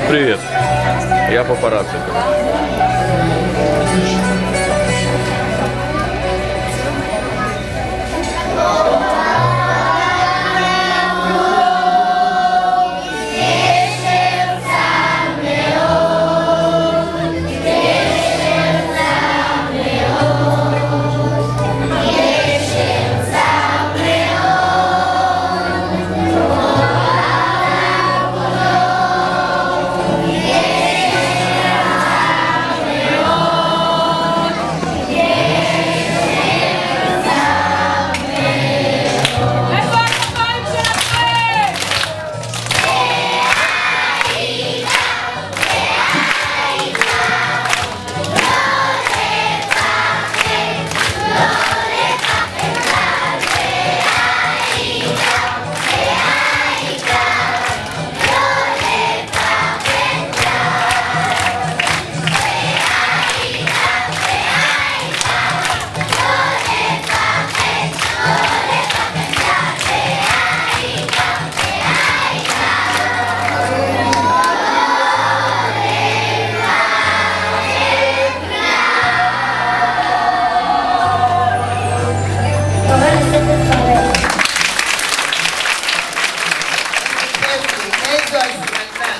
Привет, я папарацци.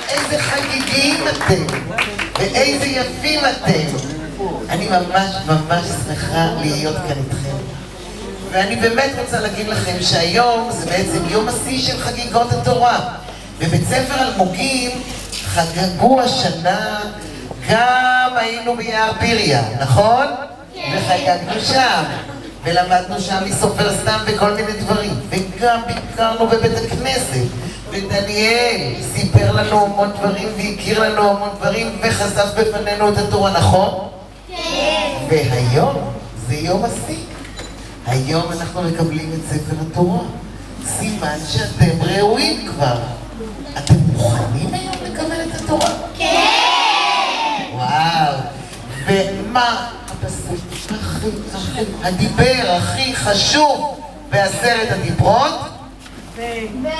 איזה חגיגים אתם, ואיזה יפים אתם. אני ממש ממש שמחה להיות כאן איתכם. ואני באמת רוצה להגיד לכם שהיום זה בעצם יום השיא של חגיגות התורה. בבית ספר אלמוגים חגגו השנה, גם היינו ביער ביריה, נכון? וחגגנו שם, ולמדנו שם מסופר סתם וכל מיני דברים, וגם ביקרנו בבית הכנסת, ודניאל סיפר לנו המון דברים והכיר לנו המון דברים וחשף בפנינו את התורה, נכון? כן. והיום זה יום השיא. היום אנחנו מקבלים את ספר התורה. סימן שאתם ראויים כבר. אתם מוכנים היום לקבל את התורה? כן! וואו! ומה הפסוק הדיבר הכי חשוב בעשרת הדיברות? ואהבת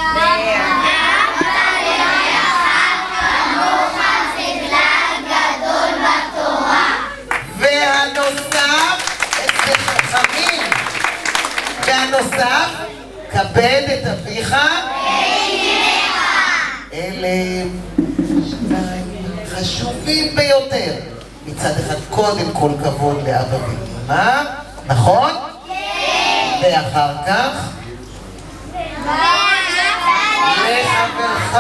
לרעך כמוך זה כלל גדול בתורה. והנוסף, אצל חכמים, והנוסף, כבד את אביך ואמך. אלה שניים חשובים ביותר. ביותר. מצד אחד קודם כל כבוד לאבא ואמא, נכון? כן. ואחר כך? לחברך.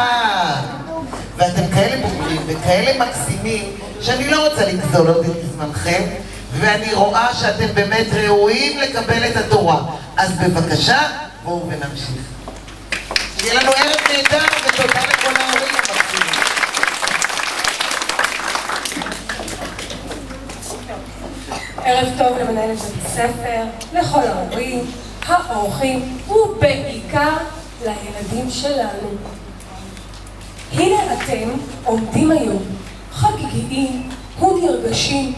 ואתם כאלה בוגרים וכאלה מקסימים שאני לא רוצה לגזול עוד את זמנכם, ואני רואה שאתם באמת ראויים לקבל את התורה. אז בבקשה, בואו ונמשיך. יהיה לנו ערב נהדר ותודה לכל ההורים המקסימים. ערב טוב למנהלת בית הספר, לכל ההורים, האורחים ובעיקר לילדים שלנו. הנה אתם עומדים היום חגיגיים ונרגשים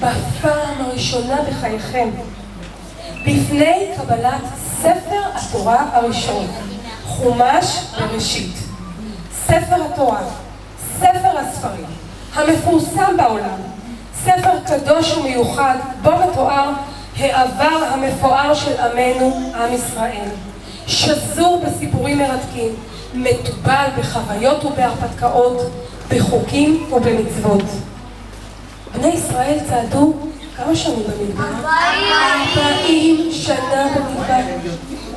בפעם הראשונה בחייכם בפני קבלת ספר התורה הראשון, חומש בראשית. ספר התורה, ספר הספרים המפורסם בעולם, ספר קדוש ומיוחד בו מתואר העבר המפואר של עמנו, עם ישראל, שזור בסיפורים מרתקים, מטובל בחוויות ובהרפתקאות, בחוקים ובמצוות. בני ישראל צעדו כמה שנים במדבר? 40 שנה במדבר.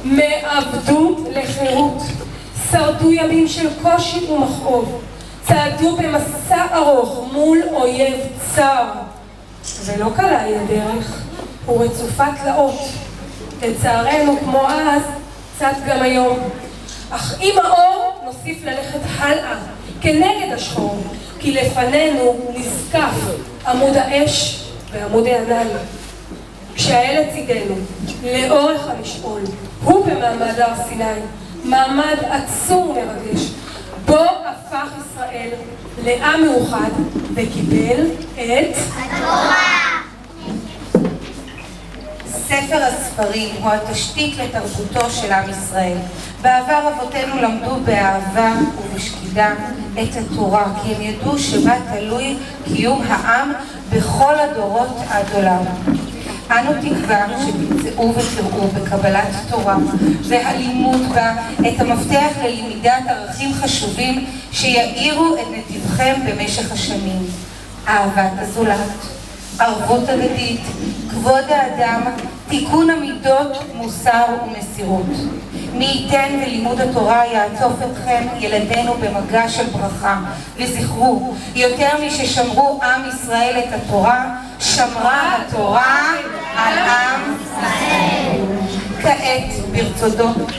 מעבדות לחירות, שרדו ימים של קושי ומכאוב, צעדו במסע ארוך מול אויב צר, ולא קלה היא הדרך, ורצופה תלאות. לצערנו, כמו אז, קצת גם היום. אך עם האור נוסיף ללכת הלאה, כנגד השחור, כי לפנינו נזקף עמוד האש ועמוד הענן. כשהאל לצידנו, לאורך המשעול, הוא במעמד הר סיני, מעמד עצום מרגש, בו הפך ישראל לעם מאוחד וקיבל את התורה. ספר הספרים הוא התשתית לתרבותו של עם ישראל. בעבר אבותינו למדו באהבה ובשקידה את התורה, כי הם ידעו שבה תלוי קיום העם בכל הדורות עד עולם. אנו תקווה שתמצאו ותראו בקבלת תורה והלימוד בה את המפתח ללמידת ערכים חשובים שיאירו את נתיבכם במשך השנים. אהבת הזולת, ערבות הדדית, כבוד האדם, תיקון המידות, מוסר ומסירות. מי ייתן ולימוד התורה יעטוף אתכם ילדינו במגע של ברכה, וזכרו, יותר מששמרו עם ישראל את התורה, שמרה התורה על עם ישראל. כעת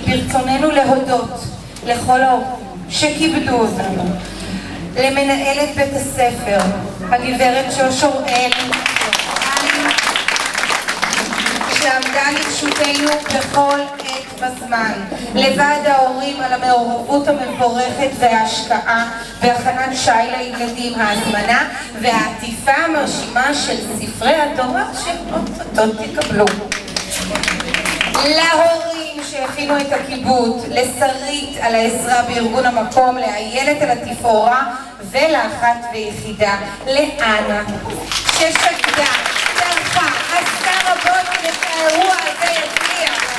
ברצוננו להודות לכל ההורים שכיבדו אותנו, למנהלת בית הספר, הגברת שוש אוראל, שעמדה לרשותנו בכל עת בזמן, לוועד ההורים על המעורבות המבורכת וההשקעה בהכנת שי לילדים, ההזמנה והעטיפה המרשימה של ספרי התורה שאותות תקבלו. להורים שהכינו את הכיבוד, לשרית על העזרה בארגון המקום, לאיילת על התפאורה ולאחת ויחידה, לאנה ששקדה, טרחה, עשתה רבות כדי שהאירוע הזה יצליח.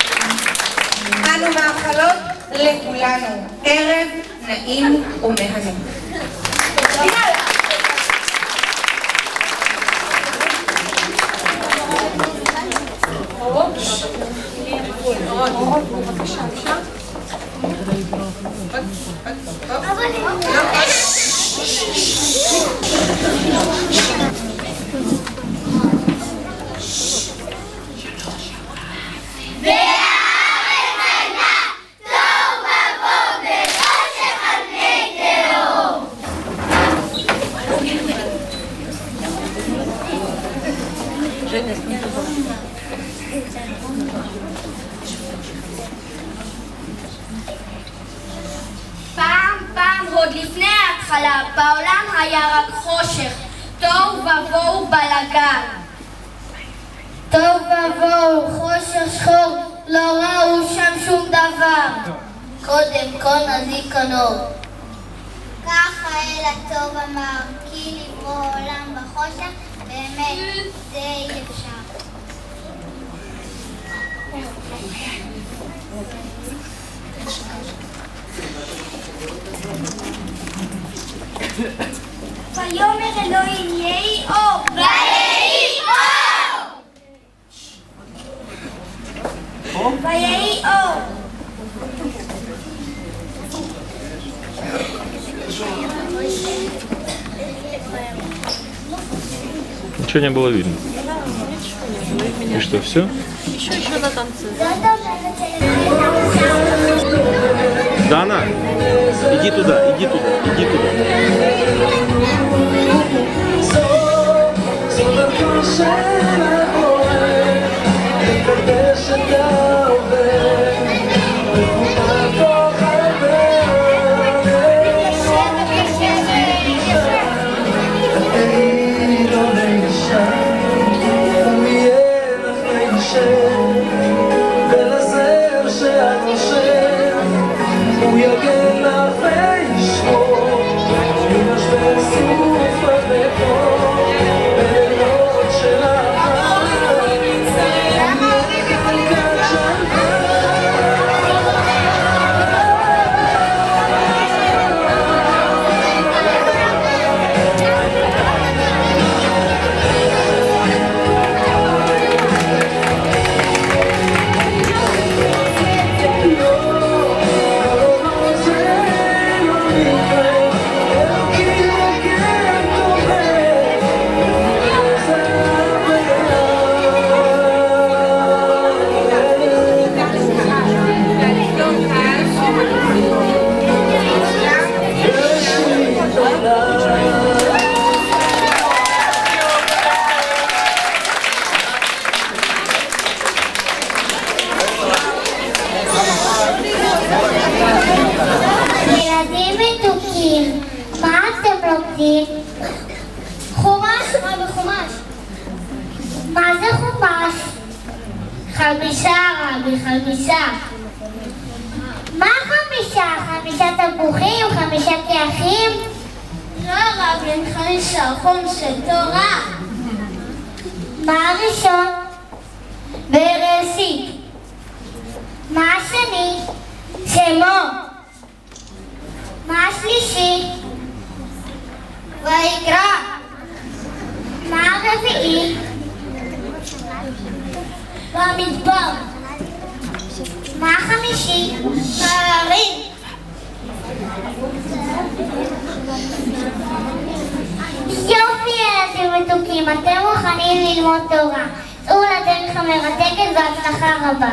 אנו מאחלות לכולנו ערב נעים ומהנה. פעם, עוד לפני ההתחלה, בעולם היה רק חושך, תוהו ובוהו בלגן. תוהו ובוהו, חושך שחור, לא ראו שם שום דבר. קודם כל נזיק הנור. ככה אל הטוב אמר, כי לברוא עולם בחושך, באמת זה אי אפשר. ויאמר אלוהים Ничего не было видно. И что, все? Еще на танцы. Дана, иди туда, иди туда, иди туда. ילדים מתוקים, מה אתם לומדים? חומש? מה בחומש? מה זה חומש? חמישה רבי, חמישה. מה חמישה? 5 תפוחים? 5 כיחים? לא רבי, 5 חום של תורה. מה הראשון? בראשית. מה השני? שמות. מה השלישי? ויקרא. מה הרביעי? במדבר. מה החמישי? בהרים. יופי ילדים מתוקים, אתם מוכנים ללמוד תורה. צאו לדרך המרתקת והצלחה רבה.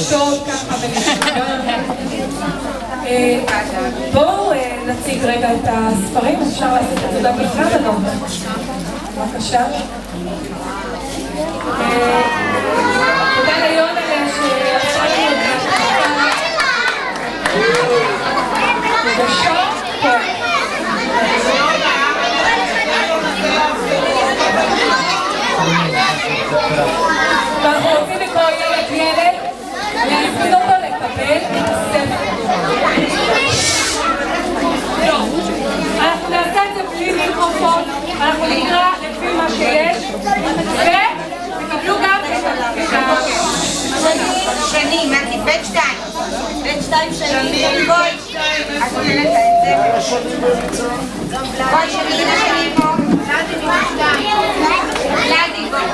לשתות ככה ולשתות. בואו נציג רגע את הספרים, אפשר לעשות את זה גם בכלל בנות. בבקשה. תודה ליונה שעשה לנו את חדשות. ואנחנו רוצים לקרוא ילד, להזמין אותו לקבל את הספר. אנחנו נעשה את זה בלי מיקרופון, אנחנו נקרא לפי מה שיש, ותקבלו גם את שני, מתי, בית שתיים. בית שתיים שני. בואי. את נותנת את זה. בואי שני, הנה שני פה. ולדי בואי.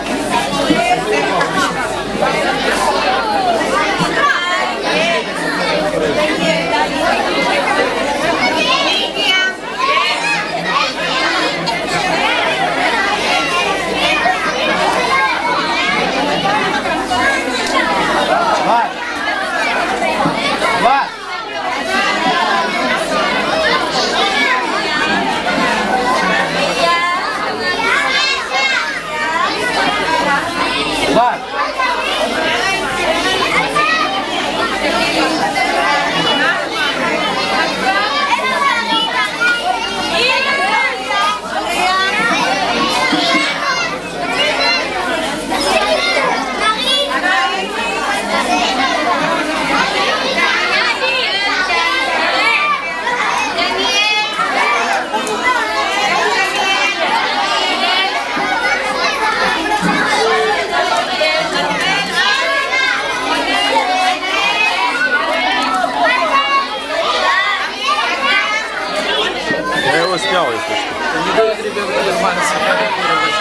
Снял, если что. Не дают ребята нормально сфотографировать.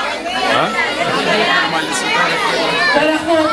А? Нормально сфотографировать.